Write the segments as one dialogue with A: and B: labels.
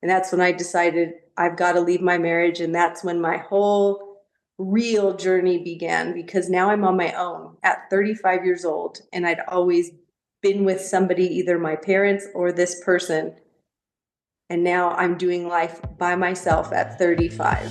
A: And that's when I decided I've got to leave my marriage. And that's when my whole real journey began, because now I'm on my own at 35 years old. And I'd always been with somebody, either my parents or this person. And now I'm doing life by myself at 35.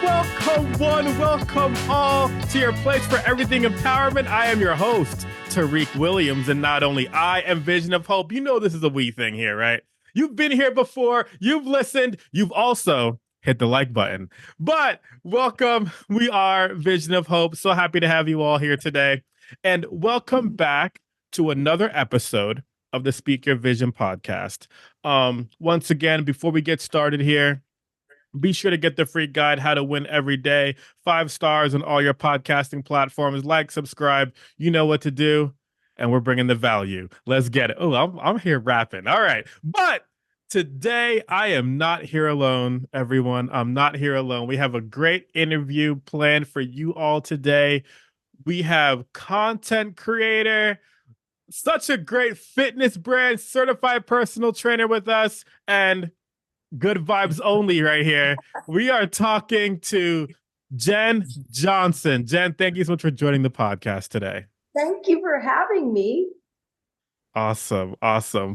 B: Welcome one, welcome all to your place for everything empowerment. I am your host, Tariq Williams, and not only I am Vision of Hope. You know this is a we thing here, right? You've been here before, you've listened, you've also hit the like button. But welcome, we are Vision of Hope. So happy to have you all here today. And welcome back to another episode of the Speak Your Vision podcast. Once again, before we get started here, be sure to get the free guide, How to Win Every Day. 5 stars on all your podcasting platforms. Like, subscribe. You know what to do. And we're bringing the value. Let's get it. Oh, I'm here rapping. All right. But today, I am not here alone, everyone. I'm not here alone. We have a great interview planned for you all today. We have content creator, such a great fitness brand, certified personal trainer with us, and good vibes only right here. We are talking to Jen Johnson. Jen, thank you so much for joining the podcast today.
A: Thank you for having me.
B: Awesome.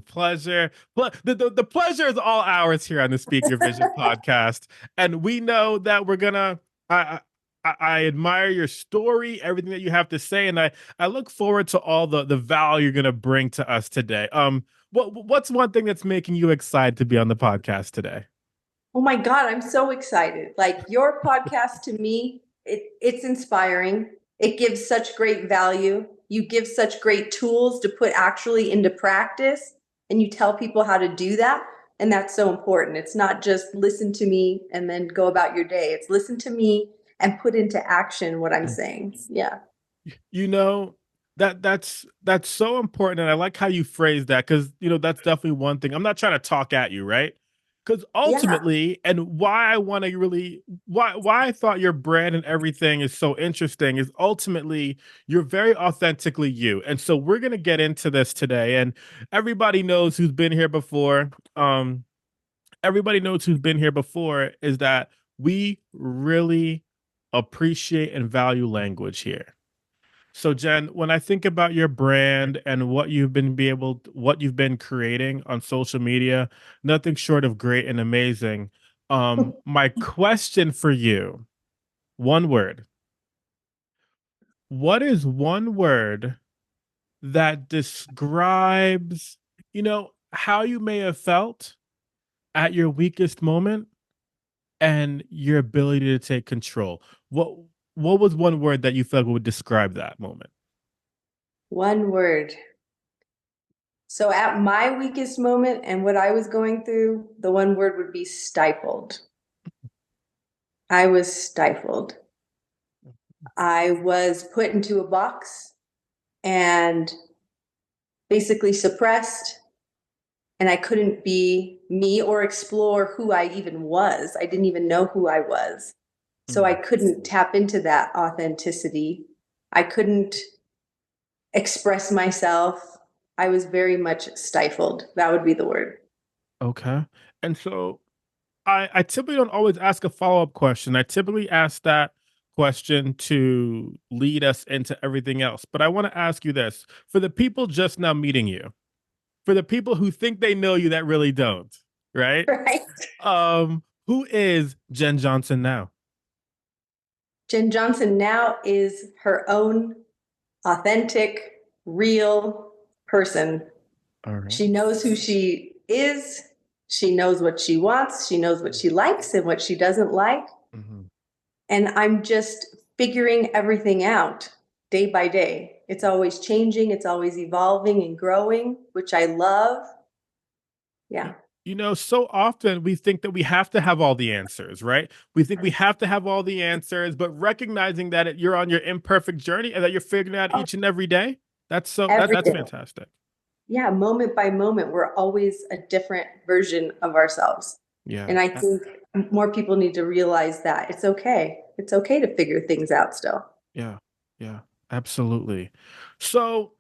B: Pleasure. The pleasure is all ours here on the Speak Your Vision podcast. And we know that we're gonna I admire your story, everything that you have to say, and I look forward to all the value you're gonna bring to us today. What's one thing that's making you excited to be on the podcast today?
A: Oh my God, I'm so excited. Like, your podcast to me, it's inspiring. It gives such great value. You give such great tools to put actually into practice, and you tell people how to do that. And that's so important. It's not just listen to me and then go about your day. It's listen to me and put into action what I'm saying. Yeah.
B: You know, that's so important, and I like how you phrase that, because that's definitely one thing. I'm not trying to talk at you, right? Because
A: Yeah.
B: ultimately, and why I want to really why I thought your brand and everything is so interesting is ultimately you're very authentically you. And so we're gonna get into this today, and everybody knows who's been here before. Everybody knows who's been here before is that we really appreciate and value language here. So Jen, when I think about your brand and what you've been creating on social media, nothing short of great and amazing. My question for you, one word. What is one word that describes, how you may have felt at your weakest moment and your ability to take control? What was one word that you felt would describe that moment?
A: One word. So at my weakest moment and what I was going through, the one word would be stifled. I was stifled. I was put into a box and basically suppressed, and I couldn't be me or explore who I even was. I didn't even know who I was. So I couldn't tap into that authenticity. I couldn't express myself. I was very much stifled. That would be the word.
B: Okay. And so I typically don't always ask a follow-up question. I typically ask that question to lead us into everything else. But I want to ask you this for the people just now meeting you, for the people who think they know you that really don't, right?
A: Right.
B: Who is Jen Johnson now?
A: Jen Johnson now is her own authentic, real person.
B: All right.
A: She knows who she is. She knows what she wants. She knows what she likes and what she doesn't like.
B: Mhm.
A: And I'm just figuring everything out day by day. It's always changing, it's always evolving and growing, which I love. Yeah.
B: So often we think that we have to have all the answers, right? We think we have to have all the answers, but recognizing that you're on your imperfect journey and that you're figuring out each and every day,
A: Every
B: that's
A: day.
B: fantastic.
A: Yeah, moment by moment, we're always a different version of ourselves.
B: Yeah.
A: And I think more people need to realize that it's okay. It's okay to figure things out still.
B: Yeah, yeah, absolutely. So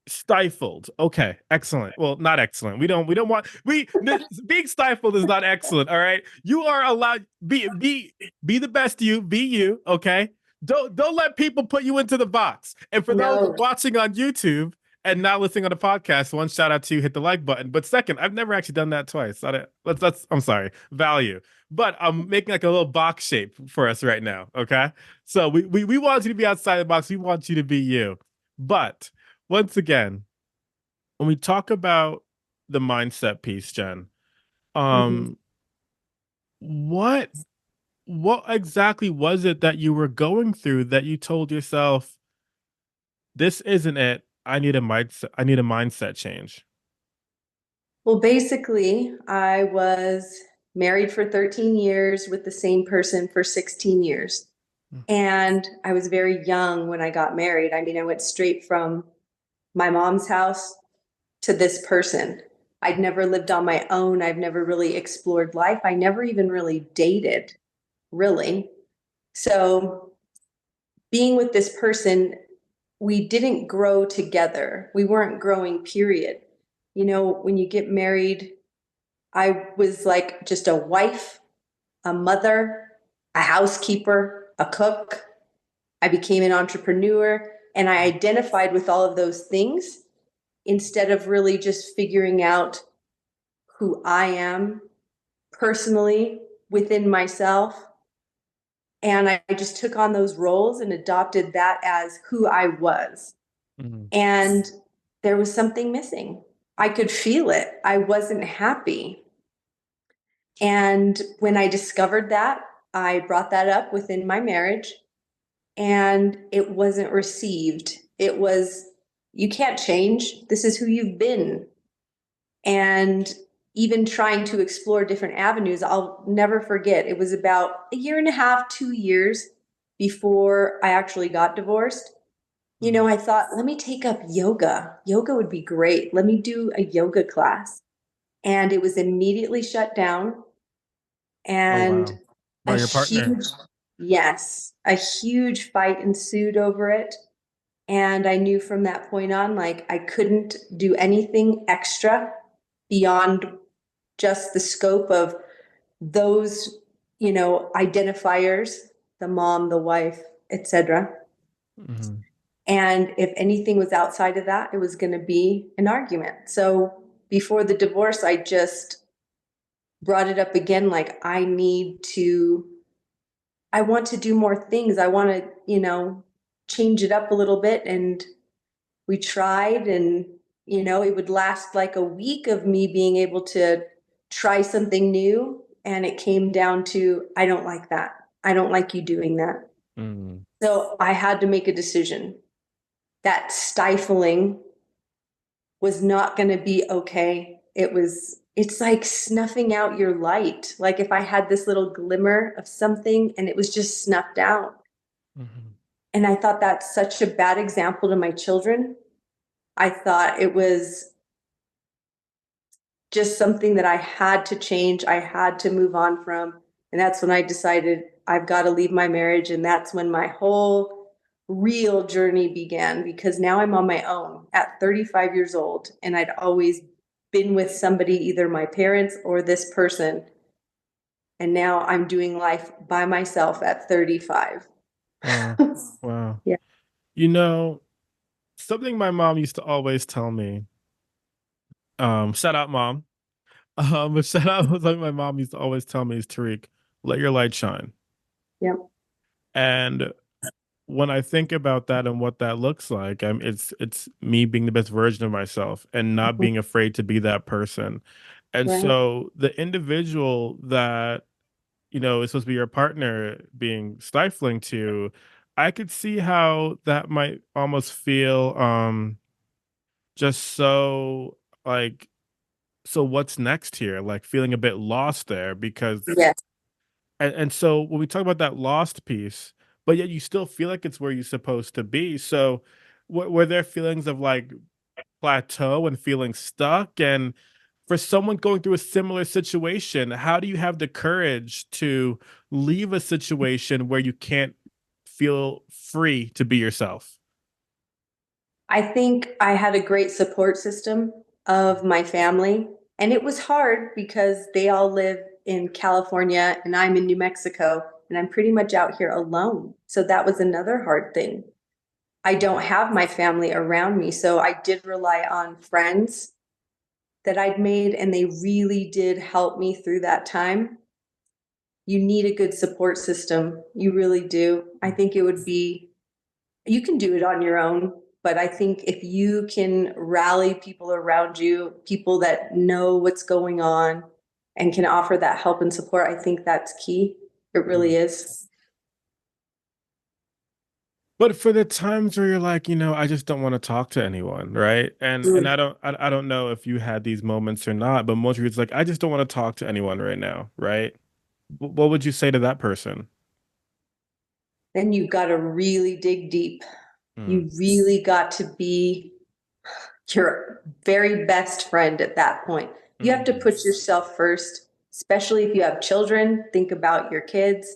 B: stifled. Okay, excellent. Well, not excellent. We don't want being stifled is not excellent. All right. You are allowed be the best you, be you, okay? Don't let people put you into the box. And for those
A: No.
B: watching on YouTube and not listening on the podcast, one shout out to you, hit the like button. But second, I've never actually done that twice. Let's I'm sorry, value. But I'm making like a little box shape for us right now, okay? So we want you to be outside the box. We want you to be you. But once again, when we talk about the mindset piece, Jen,
A: Mhm.
B: um, what what exactly was it that you were going through that you told yourself, this isn't it? I need a mindset change.
A: Well, basically, I was married for 13 years with the same person for 16 years. And I was very young when I got married. I mean, I went straight from my mom's house to this person. I'd never lived on my own. I've never really explored life. I never even really dated, really. So being with this person, we didn't grow together. We weren't growing, period. You know, when you get married, I was like just a wife, a mother, a housekeeper, a cook. I became an entrepreneur and I identified with all of those things instead of really just figuring out who I am personally within myself. And I just took on those roles and adopted that as who I was.
B: Mhm.
A: And there was something missing. I could feel it. I wasn't happy. And when I discovered that, I brought that up within my marriage and it wasn't received. It was, you can't change. This is who you've been. And even trying to explore different avenues, I'll never forget. It was about a year and a half, 2 years before I actually got divorced. You know,
B: Mhm.
A: I thought, let me take up yoga. Yoga would be great. Let me do a yoga class. And it was immediately shut down.
B: Oh
A: And
B: wow.
A: a
B: By your partner.
A: huge, yes, a huge fight ensued over it. And I knew from that point on, like, I couldn't do anything extra beyond just the scope of those, identifiers, the mom, the wife, etc.
B: Mhm.
A: And if anything was outside of that, it was going to be an argument. So before the divorce, I just brought it up again like, I want to do more things. I want to, change it up a little bit. And we tried, and, it would last like a week of me being able to try something new. And it came down to, I don't like that. I don't like you doing that.
B: Mhm.
A: So I had to make a decision. That stifling was not going to be okay. It's like snuffing out your light. Like if I had this little glimmer of something and it was just snuffed out.
B: Mhm.
A: And I thought that's such a bad example to my children. I thought it was just something that I had to change. I had to move on from. And that's when I decided I've got to leave my marriage. And that's when my whole real journey began because now I'm on my own at 35 years old. And I'd always been with somebody, either my parents or this person. And now I'm doing life by myself at 35.
B: Wow. Wow.
A: Yeah.
B: You know, something my mom used to always tell me, shout out mom. But shout out something my mom used to always tell me is Tariq, let your light shine.
A: Yep.
B: And when I think about that and what that looks like, it's me being the best version of myself and not being afraid to be that person. And
A: Right.
B: so the individual that is supposed to be your partner being stifling to, I could see how that might almost feel just so like, so what's next here? Like feeling a bit lost there because
A: Yes.
B: and so when we talk about that lost piece, but yet you still feel like it's where you're supposed to be. So were there feelings of like plateau and feeling stuck? And for someone going through a similar situation, how do you have the courage to leave a situation where you can't feel free to be yourself?
A: I think I had a great support system of my family, and it was hard because they all live in California and I'm in New Mexico, and I'm pretty much out here alone. So that was another hard thing. I don't have my family around me, so I did rely on friends that I'd made, and they really did help me through that time. You need a good support system. You really do. I think it would be, you can do it on your own, but I think if you can rally people around you, people that know what's going on and can offer that help and support, I think that's key. It really is.
B: But for the times where you're like, I just don't want to talk to anyone, right? And I don't know if you had these moments or not, but most of it's like, I just don't want to talk to anyone right now, right? What would you say to that person?
A: Then you've got to really dig deep.
B: Mm,
A: You really got to be your very best friend at that point. You have to
B: mm,
A: put yourself first, especially if you have children, think about your kids.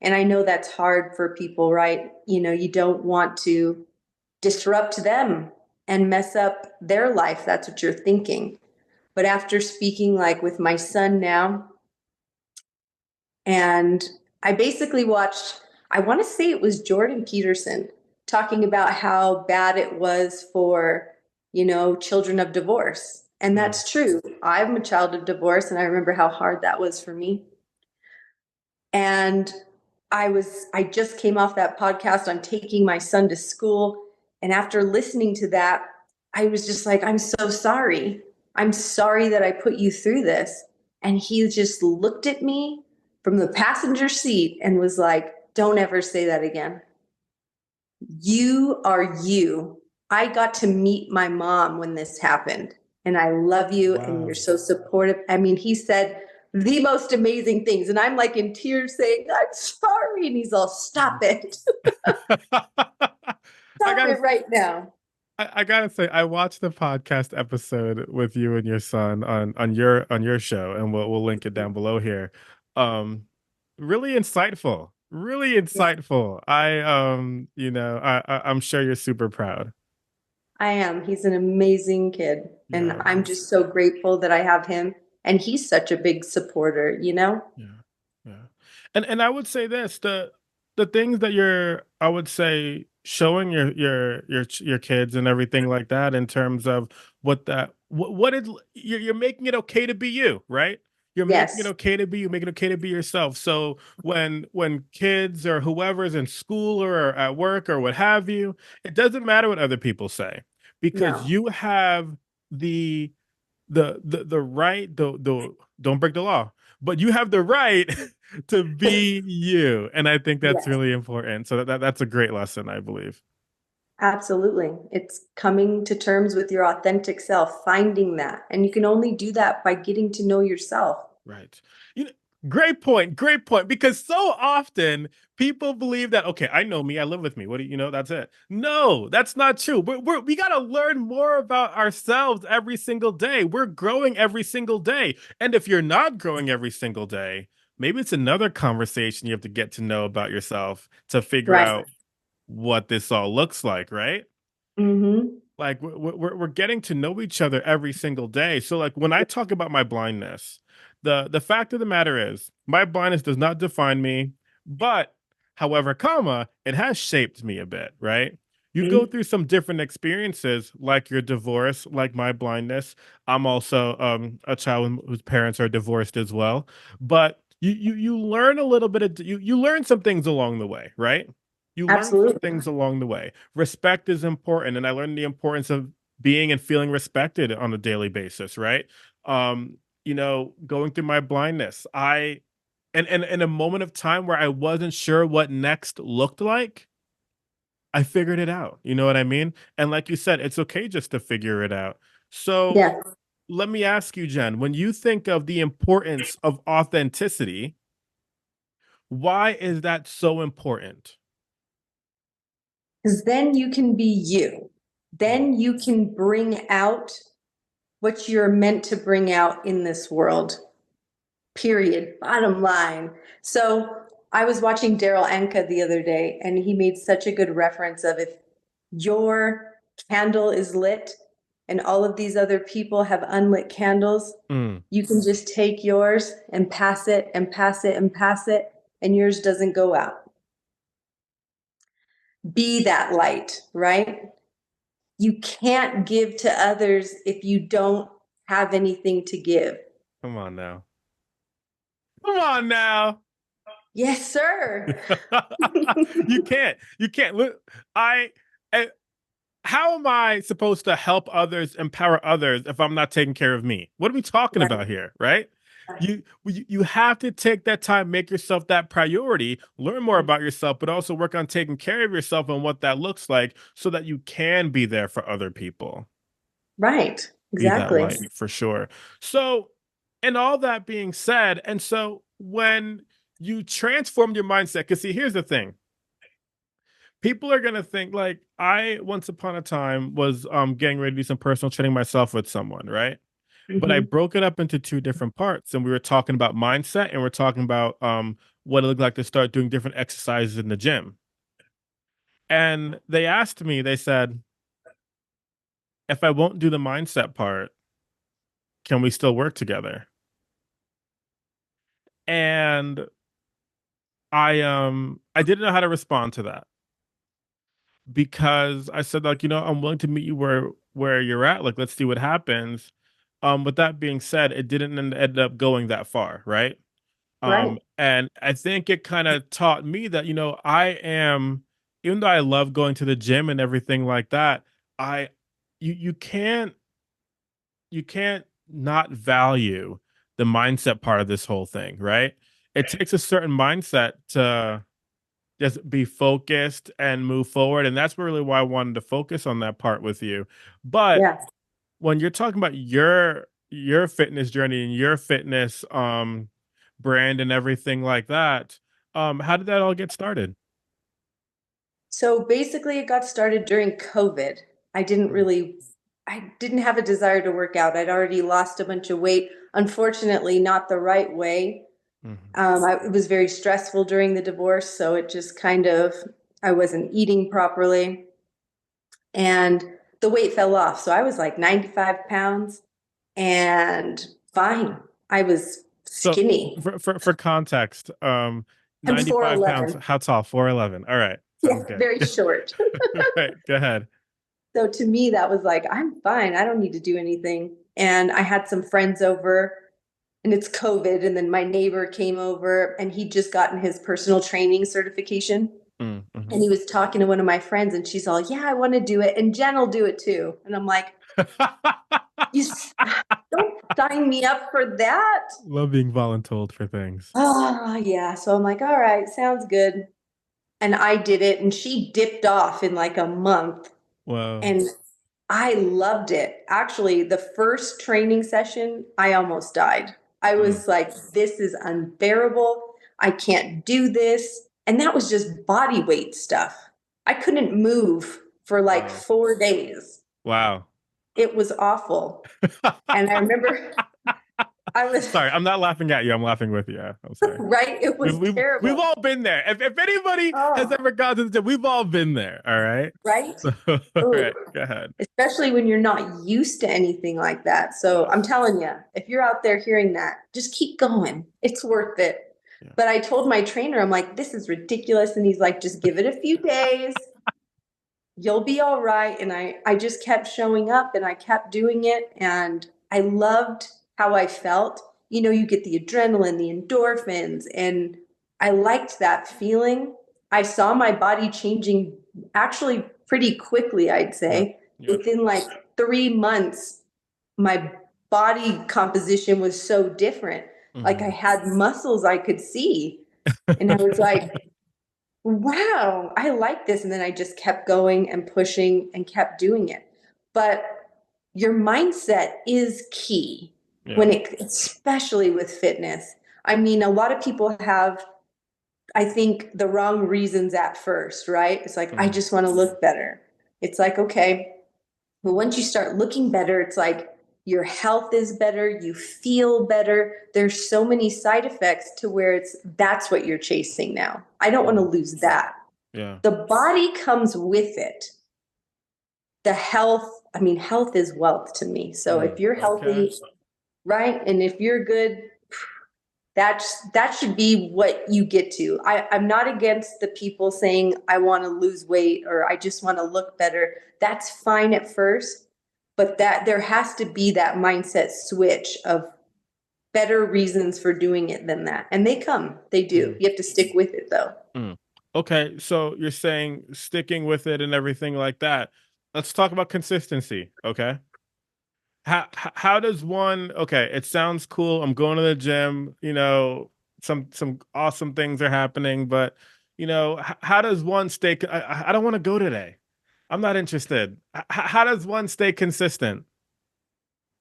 A: And I know that's hard for people, right? You don't want to disrupt them and mess up their life. That's what you're thinking. But after speaking like with my son now, and I basically watched, I want to say it was Jordan Peterson talking about how bad it was for, children of divorce. And
B: mm.
A: that's true. I'm a child of divorce, and I remember how hard that was for me. And I just came off that podcast on taking my son to school. And after listening to that, I was just like, I'm so sorry. I'm sorry that I put you through this. And he just looked at me from the passenger seat and was like, don't ever say that again. You are you. I got to meet my mom when this happened, and I love you, and you're
B: Wow.
A: so supportive. I mean, he said the most amazing things, and I'm like in tears saying, I'm sorry. And he's all, stop it.
B: I
A: Stop
B: gotta
A: it right now.
B: I gotta say, I watched the podcast episode with you and your son on your show, and we'll link it down below here. Really insightful, really
A: Yeah,
B: insightful. I'm sure you're super proud.
A: I am. He's an amazing kid. And
B: Yeah,
A: I'm just so grateful that I have him. And he's such a big supporter.
B: yeah, yeah. And I would say this, the things that you're, I would say, showing your kids and everything like that, in terms of what is, you're making it okay to be you, right? You're making it
A: Yes.
B: okay to be you, making it okay to be yourself. So when kids or whoever's in school or at work or what have you, it doesn't matter what other people say, because
A: No.
B: you have the the right, the don't break the law, but you have the right to be you, and I think that's
A: Yes.
B: really important. So that's a great lesson, I believe.
A: Absolutely. It's coming to terms with your authentic self, finding that. And you can only do that by getting to know yourself.
B: Right. You know, great point. Great point. Because so often people believe that, okay, I know me, I live with me. What do you know? That's it. No, that's not true. We got to learn more about ourselves every single day. We're growing every single day. And if you're not growing every single day, maybe it's another conversation you have to get to know about yourself to figure
A: Right.
B: out what this all looks like, right?
A: Mm-hmm.
B: Like we're getting to know each other every single day. So like when I talk about my blindness, the fact of the matter is my blindness does not define me, but however, comma, it has shaped me a bit, right? You go through some different experiences, like your divorce, like my blindness. I'm also a child whose parents are divorced as well. But you learn a little bit of, you learn some things along the way, right? You learn some
A: Absolutely.
B: things along the way. Respect is important, and I learned the importance of being and feeling respected on a daily basis, right? Going through my blindness, and in a moment of time where I wasn't sure what next looked like, I figured it out. You know what I mean? And like you said, it's okay just to figure it out. So
A: Yes.
B: let me ask you, Jen, when you think of the importance of authenticity, why is that so important?
A: Because then you can be you. Then you can bring out what you're meant to bring out in this world. Period. Bottom line. So I was watching Daryl Anka the other day, and he made such a good reference of if your candle is lit and all of these other people have unlit candles,
B: Mm,
A: you can just take yours and pass it and pass it and pass it, and yours doesn't go out. Be that light, right? You can't give to others if you don't have anything to give.
B: come on now. Come on now.
A: Yes, sir.
B: You can't. You can't. Look, I how am I supposed to help others, empower others if I'm not taking care of me? What are we talking
A: Right.
B: about here, right? You have to take that time, make yourself that priority, learn more about yourself, but also work on taking care of yourself and what that looks like so that you can be there for other people.
A: Right.
B: Be that
A: Exactly.
B: light for sure. So, and all that being said, and so when you transformed your mindset, because see, here's the thing, people are gonna think like I once upon a time was getting ready to do some personal training myself with someone, right? But I
A: Mhm.
B: broke it up into two different parts, and we were talking about mindset, and we're talking about what it looked like to start doing different exercises in the gym. And they asked me, they said, if I won't do the mindset part, can we still work together? And I didn't know how to respond to that because I said like, I'm willing to meet you where you're at. Like, let's see what happens. With that being said, it didn't end up going that far, right?
A: Right.
B: And I think it kind of taught me that, even though I love going to the gym and everything like that, I you can't not value the mindset part of this whole thing, right? It takes a certain mindset to just be focused and move forward. And that's really why I wanted to focus on that part with you. But
A: Yeah.
B: when you're talking about your fitness journey and your fitness brand and everything like that, how did that all get started?
A: So basically it got started during COVID. I didn't
B: Mm,
A: really I didn't have a desire to work out. I'd already lost a bunch of weight. Unfortunately, not the right way.
B: mhm.
A: It was very stressful during the divorce, so it just kind of I wasn't eating properly, and the weight fell off. So I was like 95 pounds and fine. I was
B: So
A: skinny.
B: for context,
A: I'm
B: 95 pounds,
A: 4'11".
B: how tall? 4'11. All right.
A: Yeah,
B: Sounds good.
A: very short.
B: All right, go ahead.
A: So to me, that was like, I'm fine. I don't need to do anything. And I had some friends over, and it's COVID. And then my neighbor came over, and he'd just gotten his personal training certification.
B: Mm,
A: And
B: mhm.
A: he was talking to one of my friends, and she's all, yeah, I want to do it. And Jen will do it too. And I'm like, you don't sign me up for that.
B: Love being voluntold for things.
A: Oh, yeah. So I'm like, all right, sounds good. And I did it, and she dipped off in like a month.
B: Wow.
A: And I loved it. Actually, the first training session, I almost died. I
B: Mm,
A: was like, this is unbearable. I can't do this. And that was just body weight stuff. I couldn't move for like
B: wow.
A: 4 days.
B: Wow.
A: It was awful. And I remember I was
B: Sorry, I'm not laughing at you. I'm laughing with you. I'm sorry.
A: right. It
B: We've
A: was
B: we've we've
A: terrible.
B: all been there. If anybody has
A: Oh,
B: ever gone to the gym, we've all been there. All right.
A: right.
B: So, all
A: Ooh,
B: right, go ahead.
A: especially when you're not used to anything like that. So I'm
B: Yes.
A: telling you, if you're out there hearing that, just keep going. It's worth it.
B: Yeah.
A: But I told my trainer, I'm like, this is ridiculous. And he's like, just give it a few days. You'll be all right. And I just kept showing up and I kept doing it. And I loved how I felt. You know, you get the adrenaline, the endorphins, and I liked that feeling. I saw my body changing actually pretty quickly, I'd
B: Yeah.
A: say.
B: Yeah.
A: Within like 3 months, my body composition was so different. Like I
B: Mhm.
A: had muscles I could see. And I was like, wow, I like this. And then I just kept going and pushing and kept doing it. But your mindset is key
B: Yeah.
A: when it, especially with fitness. I mean, a lot of people have, I think, the wrong reasons at first, right? It's like, I
B: Mhm.
A: just want to look better. It's like, okay, but once you start looking better, it's like, your health is better, you feel better. There's so many side effects to where that's what you're chasing now. I don't want to lose that.
B: Yeah.
A: The body comes with it. The health, I mean, health is wealth to me. So if you're
B: Okay.
A: healthy, right? And if you're good, that should be what you get to. I'm not against the people saying I want to lose weight or I just want to look better. That's fine at first, but that there has to be that mindset switch of better reasons for doing it than that. And they do.
B: Mm.
A: You have to stick with it though.
B: Mm. Okay, so you're saying sticking with it and everything like that. Let's talk about consistency, okay? How does one, okay, it sounds cool. I'm going to the gym, some awesome things are happening, but how does one stay I don't want to go today. I'm not interested. How does one stay consistent?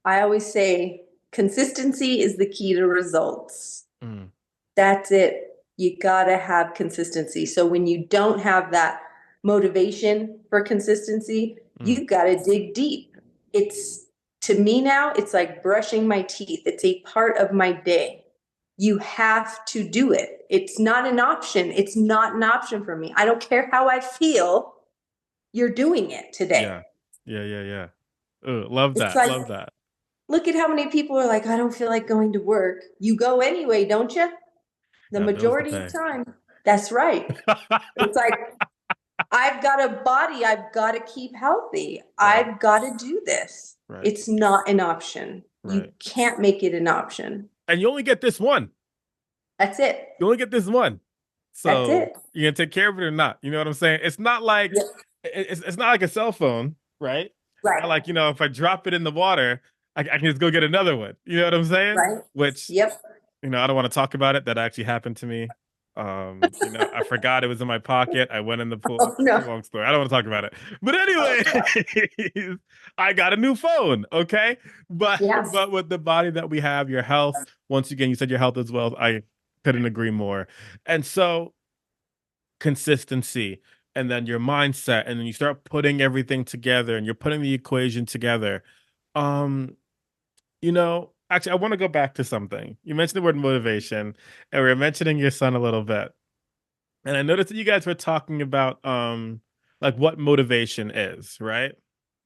A: I always say consistency is the key to results.
B: Mm.
A: That's it. You gotta have consistency. So when you don't have that motivation for consistency,
B: Mm.
A: you gotta dig deep. It's to me now, it's like brushing my teeth. It's a part of my day. You have to do it. It's not an option. It's not an option for me. I don't care how I feel. You're doing it today.
B: Yeah. Yeah. Love
A: It's
B: that.
A: like,
B: Love that.
A: look at how many people are like, I don't feel like going to work. You go anyway, don't you? The
B: Got bills to
A: majority of
B: pay.
A: time. That's right. It's like, I've got a body, I've got to keep healthy.
B: Right.
A: I've got to do this.
B: Right.
A: It's not an option. You
B: Right.
A: can't make it an option.
B: And you only get this one.
A: That's it.
B: You only get this one.
A: That's
B: So
A: it.
B: you're gonna take care of it or not. You know what I'm saying? It's not like
A: Yep.
B: it's not like a cell phone, right?
A: Right.
B: Not like, if I drop it in the water, I can just go get another one. You know what I'm saying?
A: Right.
B: Which,
A: Yep.
B: I don't want to talk about it. That actually happened to me. I forgot it was in my pocket. I went in the pool.
A: Oh,
B: It's a
A: no.
B: long story. I don't want to talk about it. But
A: Oh,
B: anyway, I got a new phone. Okay. But
A: yeah.
B: but with the body that we have, your health, once again, you said your health as well. I couldn't agree more. And so consistency and then your mindset, and then you start putting everything together and you're putting the equation together. Um, actually, I want to go back to something. You mentioned the word motivation, and we are mentioning your son a little bit. And I noticed that you guys were talking about like what motivation is, right?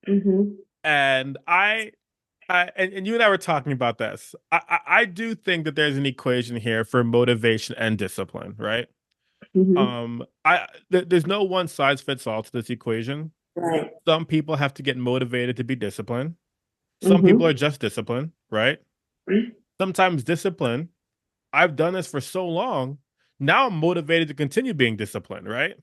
A: Mm-hmm.
B: And and you and I were talking about this. I do think that there's an equation here for motivation and discipline, right?
A: Mm-hmm.
B: There's no one size fits all to this equation.
A: Right.
B: Some people have to get motivated to be disciplined. Some people
A: Mm-hmm.
B: are just disciplined, right? Sometimes discipline. I've done this for so long. Now I'm motivated to continue being disciplined, right?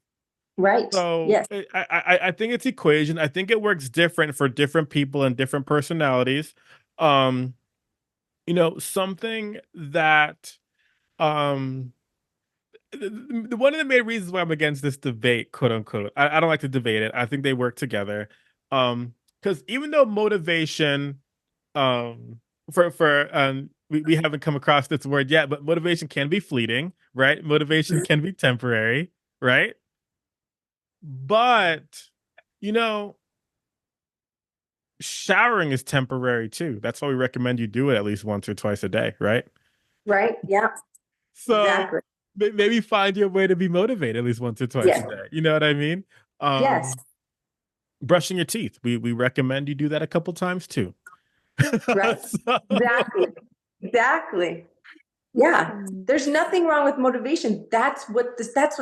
A: Right.
B: So
A: Yes.
B: I think it's equation. I think it works different for different people and different personalities. Um, something that um one of the main reasons why I'm against this debate, quote unquote. I don't like to debate it. I think they work together. Because even though motivation, we haven't come across this word yet, but motivation can be fleeting, right? Motivation can be temporary, right? But you know, showering is temporary too. That's why we recommend you do it at least once or twice a day, right?
A: Right. Yeah.
B: So
A: Exactly.
B: maybe find your way to be motivated at least once or twice a
A: Yes.
B: day. You know what I mean?
A: Yes.
B: Brushing your teeth. We recommend you do that a couple times too.
A: Right.
B: So-
A: Exactly. Exactly. Yeah. There's nothing wrong with motivation. That's what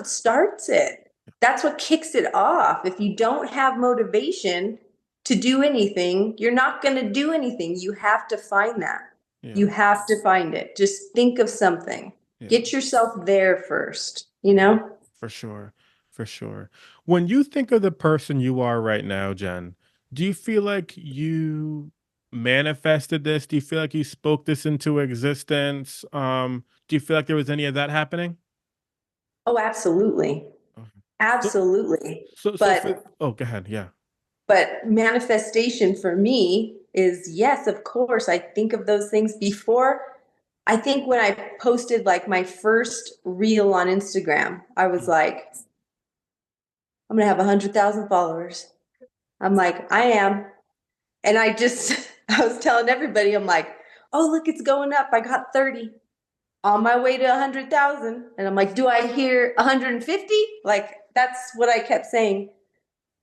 A: starts it. That's what kicks it off. If you don't have motivation to do anything, you're not going to do anything. You have to find that.
B: yeah,
A: You have to find it. Just think of something.
B: yeah,
A: Get yourself there first, you
B: yeah,
A: know?
B: for sure, for sure. When you think of the person you are right now, Jen, do you feel like you manifested this? Do you feel like you spoke this into existence? Do you feel like there was any of that happening?
A: Oh, absolutely.
B: Okay. So,
A: Absolutely.
B: so for
A: But
B: go ahead, yeah.
A: manifestation for me is yes, of course. I think of those things before. I think when I posted like my first reel on Instagram, I was
B: Mm,
A: like, I'm gonna have 100,000 followers. I'm like, I am. And I just I was telling everybody, I'm like, oh, look, it's going up. I got 30 on my way to 100,000. And I'm like, do I hear 150? Like, that's what I kept saying,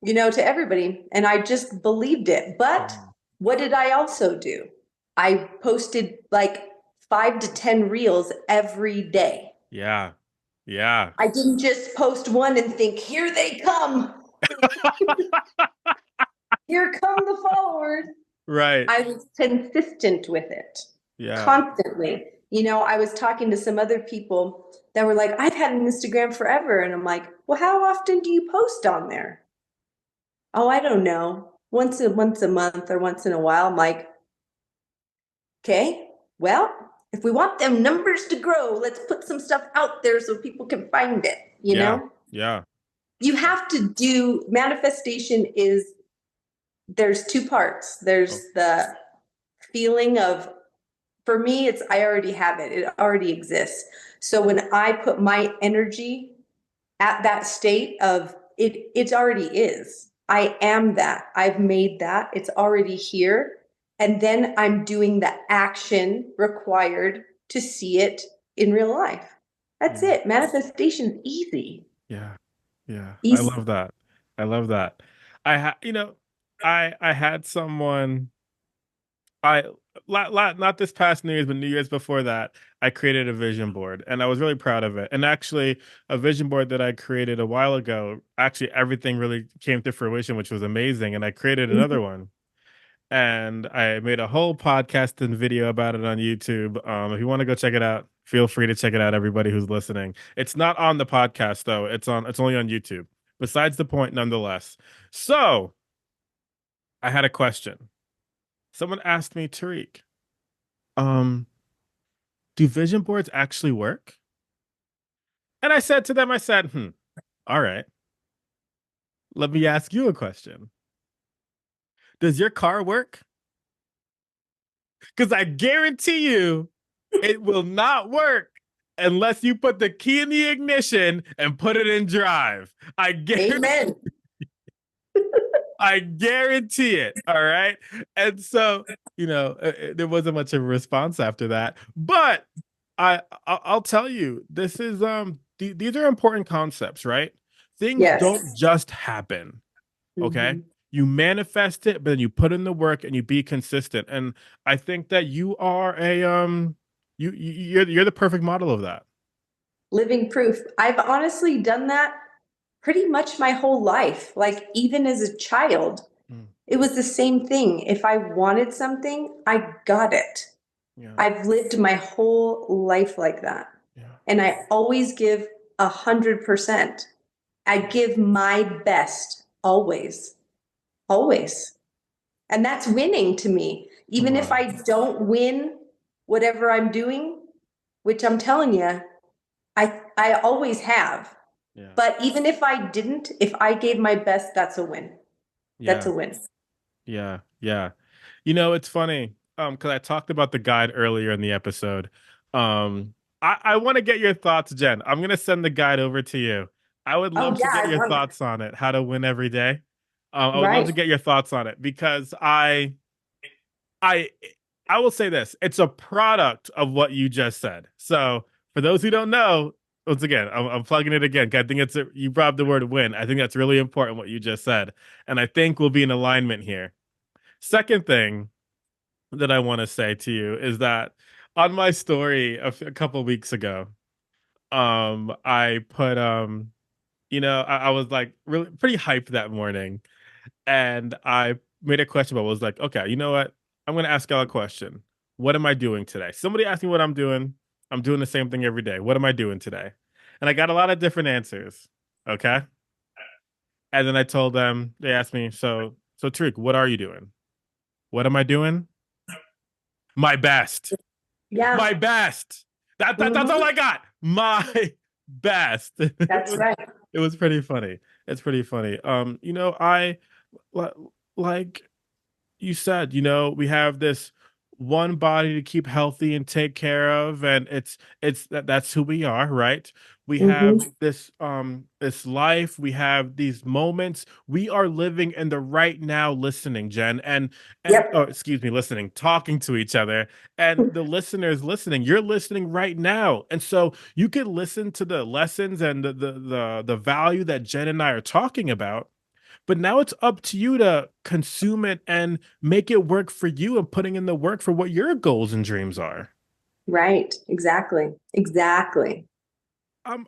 A: to everybody. And I just believed it. But
B: Mhm.
A: what did I also do? I posted like 5 to 10 reels every day.
B: Yeah. Yeah.
A: I didn't just post one and think, here they come. Here come the followers.
B: Right.
A: I was consistent with it
B: Yeah.
A: constantly. I was talking to some other people that were like, I've had an Instagram forever. And I'm like, well, how often do you post on there? Oh, I don't know. Once a month or once in a while. I'm like, okay, well, if we want them numbers to grow, let's put some stuff out there so people can find it,
B: Yeah. Yeah.
A: You have to do manifestation is there's two parts. There's
B: Oh,
A: the feeling of, for me, it's I already have it. It already exists. So when I put my energy at that state of it already is. I am that. I've made that. It's already here. And then I'm doing the action required to see it in real life. That's
B: yeah.
A: it. Manifestation easy.
B: Yeah. Yeah. I
A: Easy.
B: love that. I love that. I had someone I not this past New Year's, but New Year's before that, I created a vision board and I was really proud of it. And actually, a vision board that I created a while ago, actually everything really came to fruition, which was amazing. And I created another one and I made a whole podcast and video about it on YouTube. If you want to go check it out, feel free to check it out, everybody who's listening. It's not on the podcast though. It's only on YouTube. Besides the point, nonetheless. So I had a question. Someone asked me, Tariq, um, do vision boards actually work? And I said to them, I said, all right, let me ask you a question. Does your car work? Because I guarantee you it will not work unless you put the key in the ignition and put it in drive.
A: Amen.
B: I guarantee it. All right. And so, there wasn't much of a response after that. But I'll tell you, this is these are important concepts, right? Things don't
A: Yes.
B: just happen. Okay.
A: Mhm.
B: You manifest it, but then you put in the work and you be consistent. And I think that you are a you're the perfect model of that.
A: Living proof. I've honestly done that pretty much my whole life. Like, even as a child,
B: Mm,
A: it was the same thing. If I wanted something, I got it.
B: yeah.
A: I've lived my whole life like that.
B: Yeah.
A: And I always give 100%. I give my best always, always. And that's winning to me. Even if
B: Wow.
A: I don't win whatever I'm doing, which I'm telling you, I always have.
B: Yeah.
A: But even if I didn't, if I gave my best, that's a win. That's
B: Yeah.
A: a win.
B: Yeah, yeah. It's funny, because I talked about the guide earlier in the episode. I want to get your thoughts, Jen. I'm gonna send the guide over to you. I would
A: Oh
B: love to
A: yeah,
B: get
A: I
B: your
A: love it.
B: thoughts on it, how to win every day. I would love to
A: Right.
B: get your thoughts on it because I I will say this: it's a product of what you just said. So for those who don't know, once again, I'm plugging it again. 'Cause I think you brought up the word win. I think that's really important what you just said, and I think we'll be in alignment here. Second thing that I want to say to you is that on my story a couple weeks ago, I put I was like really pretty hyped that morning, and I made a question about was like, okay, you know what? I'm gonna ask y'all a question. What am I doing today? Somebody asked me what I'm doing. I'm doing the same thing every day. What am I doing today? And I got a lot of different answers. Okay. And then I told them, they asked me, so Tariq, what are you doing? What am I doing? My best.
A: Yeah.
B: My best. That's all
A: Hmm.
B: I got. My best.
A: That's right.
B: It was pretty funny. It's pretty funny. I li- like you said, we have this one body to keep healthy and take care of, and that's who we are, right? We have
A: Mm-hmm.
B: this life, we have these moments. We are living in the right now listening, Jen, and
A: Yep.
B: oh, excuse me, listening, talking to each other. And the listeners listening, you're listening right now. And so you can listen to the lessons and the value that Jen and I are talking about. But now it's up to you to consume it and make it work for you and putting in the work for what your goals and dreams are.
A: Right. Exactly. Exactly.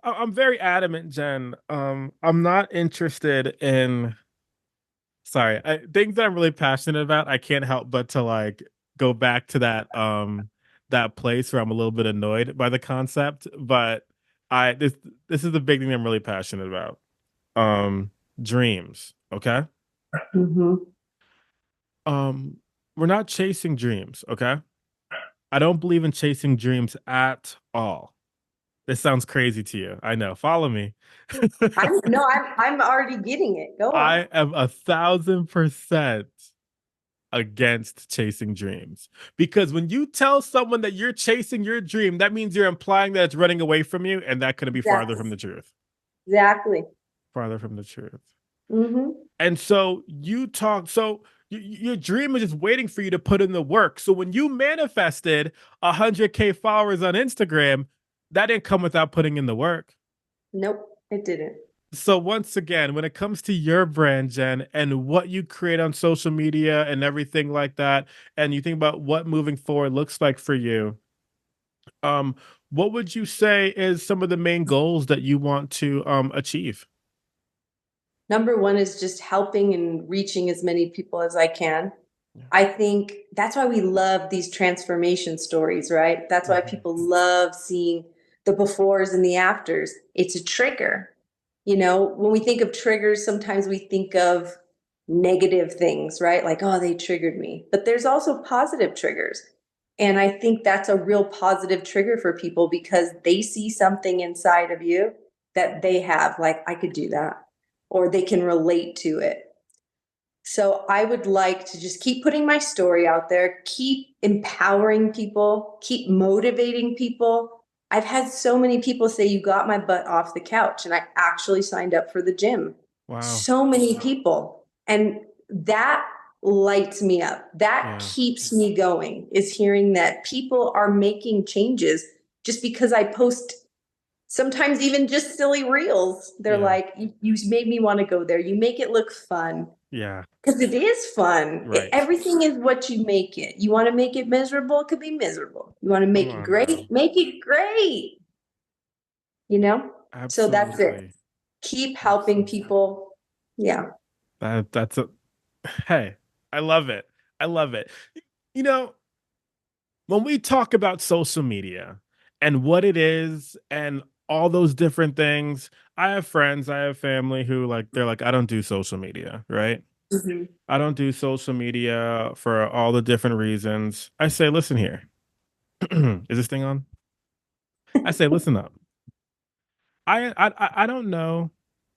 B: I'm very adamant, Jen. I'm not interested in things that I'm really passionate about. I can't help but to like go back to that place where I'm a little bit annoyed by the concept. But I this is the big thing I'm really passionate about. Um, Dreams. Okay.
A: Mm-hmm.
B: Um, we're not chasing dreams. Okay. I don't believe in chasing dreams at all. This sounds crazy to you. I know. Follow me.
A: I'm already getting it. Go on.
B: I am 1,000% against chasing dreams because when you tell someone that you're chasing your dream, that means you're implying that it's running away from you, and that couldn't be farther
A: Exactly.
B: from the truth.
A: Exactly.
B: Farther from the truth.
A: Mm-hmm.
B: And so your dream is just waiting for you to put in the work. So when you manifested 100K followers on Instagram, that didn't come without putting in the work.
A: Nope, it didn't.
B: So once again, when it comes to your brand, Jen, and what you create on social media and everything like that, and you think about what moving forward looks like for you, um, what would you say is some of the main goals that you want to achieve?
A: Number one is just helping and reaching as many people as I can.
B: Yeah.
A: I think that's why we love these transformation stories, right? That's why
B: Mhm.
A: people love seeing the befores and the afters. It's a trigger. You know, when we think of triggers, sometimes we think of negative things, right? Like, oh, they triggered me. But there's also positive triggers. And I think that's a real positive trigger for people because they see something inside of you that they have, like, I could do that, or they can relate to it. So I would like to just keep putting my story out there, keep empowering people, keep motivating people. I've had so many people say, you got my butt off the couch, and I actually signed up for the gym.
B: Wow.
A: So many people. And that lights me up. That
B: Yeah.
A: keeps me going, is hearing that people are making changes just because I post sometimes even just silly reels. They're
B: Yeah.
A: like, you made me want to go there. You make it look fun.
B: Yeah.
A: Because it is fun.
B: Right.
A: Everything is what you make it. You want to make it miserable, it could be miserable. You want to
B: Come
A: make it
B: on now.
A: great, make it great. You know? So that's it.
B: Absolutely.
A: Keep helping
B: Absolutely.
A: people. Yeah.
B: That's a hey, I love it. I love it. You know, when we talk about social media and what it is and all those different things, I have friends, I have family who like they're like, I don't do social media, right?
A: Mhm.
B: I don't do social media for all the different reasons. I say, listen here. Is this thing on? I say, listen up. I don't know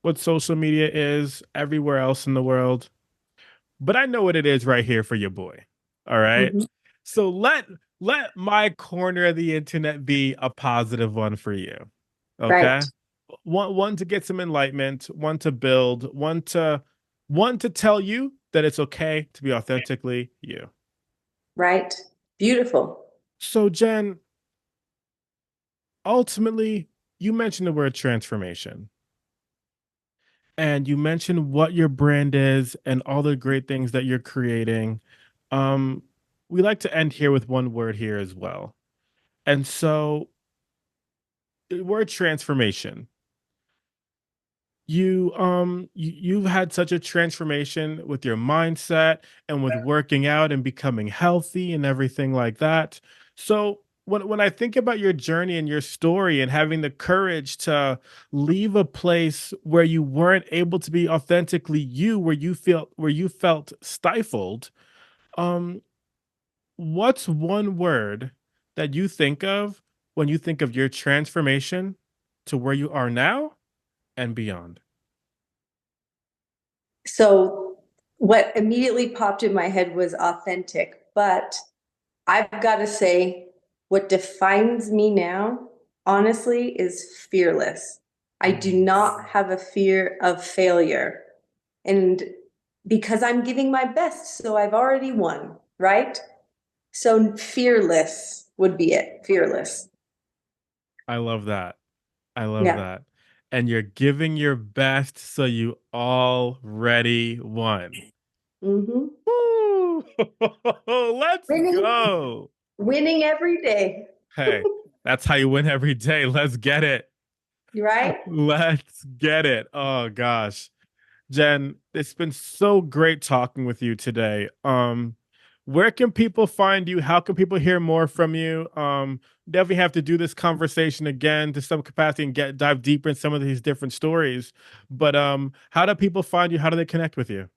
B: what social media is everywhere else in the world, but I know what it is right here for your boy. All right.
A: Mhm.
B: So let my corner of the internet be a positive one for you.
A: Right.
B: Okay. One to get some enlightenment, one to build, one to tell you that it's okay to be authentically you.
A: Right. Beautiful.
B: So Jen, ultimately, you mentioned the word transformation. And you mentioned what your brand is and all the great things that you're creating. Um, we like to end here with one word here as well. And so, the word transformation. You've had such a transformation with your mindset and with working out and becoming healthy and everything like that. So when I think about your journey and your story and having the courage to leave a place where you weren't able to be authentically you, where you felt stifled, um what's one word that you think of when you think of your transformation to where you are now and beyond?
A: So what immediately popped in my head was authentic, but I've got to say what defines me now honestly is fearless. I do not have a fear of failure. And because I'm giving my best, so I've already won, right? So fearless would be it. Fearless.
B: I love that. I love
A: Yeah.
B: that. And you're giving your best, so you already won.
A: Mm-hmm.
B: Woo! Let's
A: Winning,
B: go.
A: winning every day,
B: Hey, that's how you win every day. Let's get it.
A: right?
B: Let's get it. Oh gosh. Jen, it's been so great talking with you today. Where can people find you? How can people hear more from you? Definitely have to do this conversation again to some capacity and get dive deeper in some of these different stories. But how do people find you? How do they connect with you?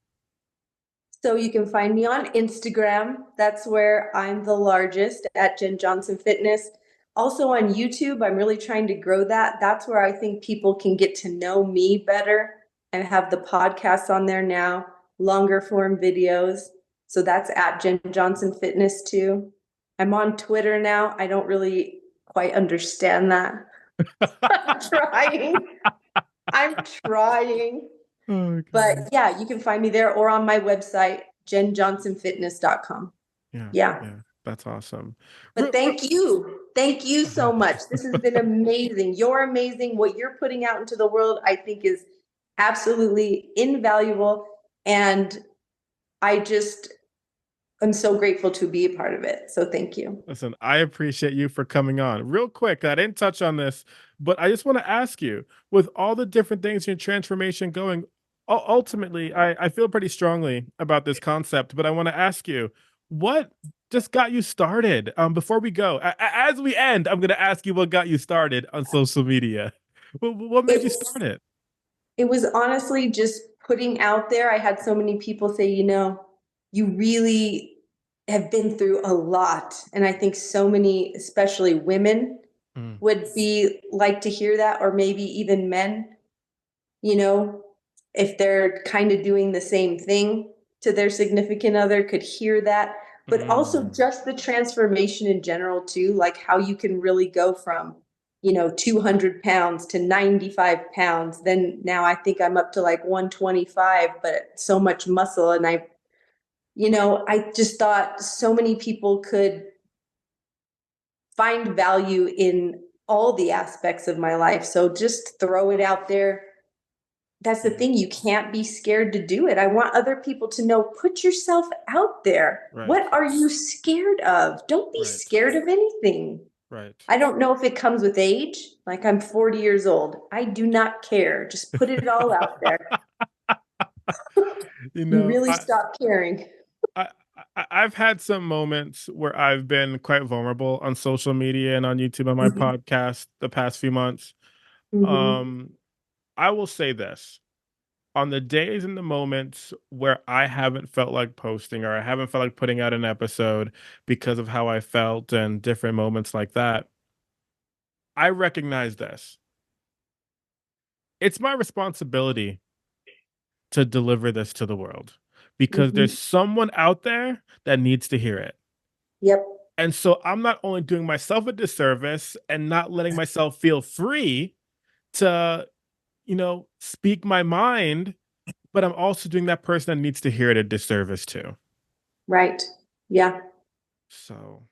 A: So you can find me on Instagram. That's where I'm the largest at Jen Johnson Fitness. Also on YouTube, I'm really trying to grow that. That's where I think people can get to know me better. I have the podcast on there now, longer form videos. So that's at Jen Johnson Fitness too. I'm on Twitter now. I don't really quite understand that. I'm trying. I'm trying.
B: Oh
A: But
B: god.
A: yeah, you can find me there or on my website, jenjohnsonfitness.com.
B: Yeah,
A: Yeah.
B: yeah, that's awesome.
A: But thank you. Thank you so much. This has been amazing. You're amazing. What you're putting out into the world, I think, is absolutely invaluable. And I just am so grateful to be a part of it. So thank you.
B: Listen, I appreciate you for coming on. Real quick, I didn't touch on this, but I just want to ask you, with all the different things in your transformation going, ultimately, I feel pretty strongly about this concept, but I want to ask you, what just got you started? Before we go, as we end, I'm going to ask you what got you started on social media. What made you
A: It's
B: start it?
A: It was honestly just putting out there. I had so many people say, you really have been through a lot. And I think so many, especially women,
B: Mm,
A: would be like to hear that, or maybe even men, you know, if they're kind of doing the same thing to their significant other, could hear that. But also
B: mm,
A: just the transformation in general, too, like how you can really go from 200 pounds to 95 pounds. Then now I think I'm up to like 125, but so much muscle. And I just thought so many people could find value in all the aspects of my life. So just throw it out there. That's the
B: yeah,
A: thing. You can't be scared to do it. I want other people to know, put yourself out there.
B: right,
A: What are you scared of? Don't be
B: right,
A: scared of anything.
B: right.
A: I don't know if it comes with age. Like, I'm 40 years old. I do not care. Just put it all out there.
B: you
A: You
B: know,
A: really stop caring.
B: I, I've had some moments where I've been quite vulnerable on social media and on YouTube on my
A: Mhm.
B: podcast the past few months.
A: Mhm.
B: Um, I will say this. On the days and the moments where I haven't felt like posting or I haven't felt like putting out an episode because of how I felt and different moments like that, I recognize this. It's my responsibility to deliver this to the world because there's
A: Mhm.
B: someone out there that needs to hear it.
A: Yep.
B: And so I'm not only doing myself a disservice and not letting myself feel free to, speak my mind, but I'm also doing that person that needs to hear it a disservice too.
A: Right. Yeah.
B: So,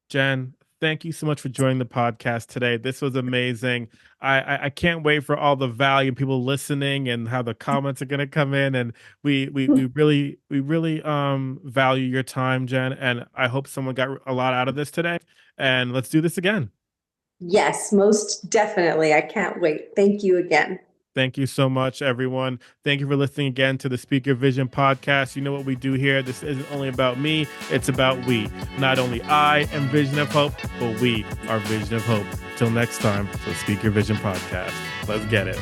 B: Jen, thank you so much for joining the podcast today. This was amazing. I can't wait for all the value people listening and how the comments are going to come in. And we really value your time, Jen. And I hope someone got a lot out of this today. And let's do this again.
A: Yes, most definitely. I can't wait. Thank you again.
B: Thank you so much, everyone. Thank you for listening again to the Speaker Vision podcast. You know what we do here. This isn't only about me, it's about we. Not only I am Vision of Hope, but we are Vision of Hope. Till next time, so Speaker Vision podcast. Let's get it.